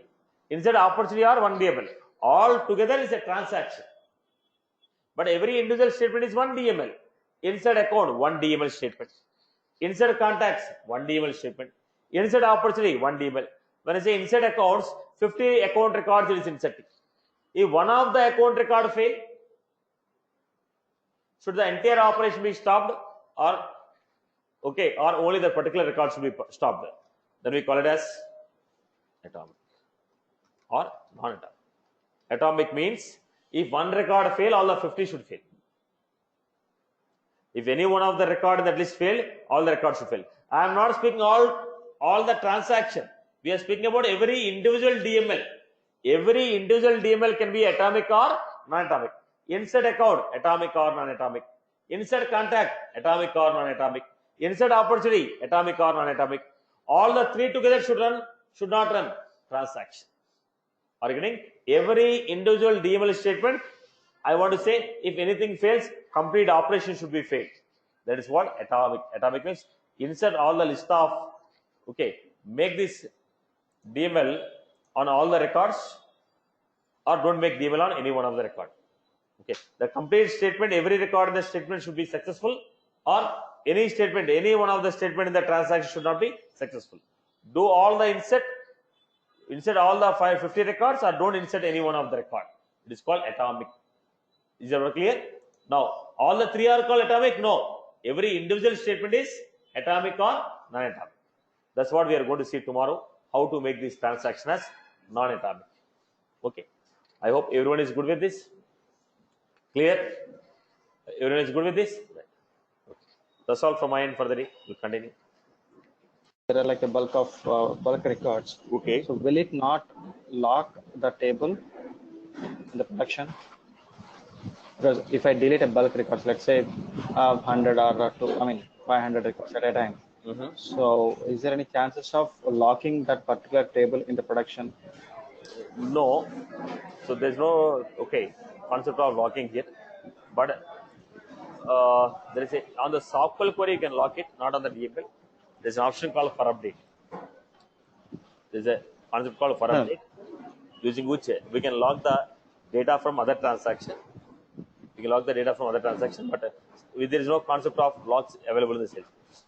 Insert opportunity are 1 DML. All together is a transaction. But every individual statement is one DML. Inside account, one DML statement. Inside contacts, one DML statement. Inside opportunity, one DML. When I say inside accounts, 50 account records it is inserting. If one of the account record fail, should the entire operation be stopped, or okay, or only the particular record should be stopped? Then we call it as atomic or non-atomic. Atomic means if one record fail, all the 50 should fail. If any one of the record in that list fail, all the records should fail. I am not speaking all the transaction. We are speaking about every individual DML. Every individual DML can be atomic or non-atomic. Inside account, atomic or non-atomic. Inside contact, atomic or non-atomic. Inside opportunity, atomic or non-atomic. All the three together should not run transaction. Are you getting? Every individual DML statement, I want to say, if anything fails, complete operation should be failed. That is what atomic. Atomic means insert all the list of, okay, make this DML on all the records, or don't make DML on any one of the record. Okay, the complete statement, every record in the statement should be successful, or any statement, any one of the statement in the transaction should not be successful. Do all the insert all the 50 records, or don't insert any one of the record. It is called atomic. Is that clear? Now, all the three are called atomic? No. Every individual statement is atomic or non-atomic. That's what we are going to see tomorrow, how to make this transaction as non-atomic. Okay. I hope everyone is good with this. Clear? Everyone is good with this? Right. Okay. That's all from my end for the day. We'll continue. There are like a bulk of bulk records. Okay. So will it not lock the table in the production? Because if I delete a bulk records, let's say 100 or 500 records at a time. So is there any chances of locking that particular table in the production? No. So there's no concept of locking here, but there is on the SQL query you can lock it, not on the DML. There's an option called for update. There's a concept called for update, using which we can log the data from other transaction. We can log the data from other transaction, but there is no concept of logs available in the Salesforce.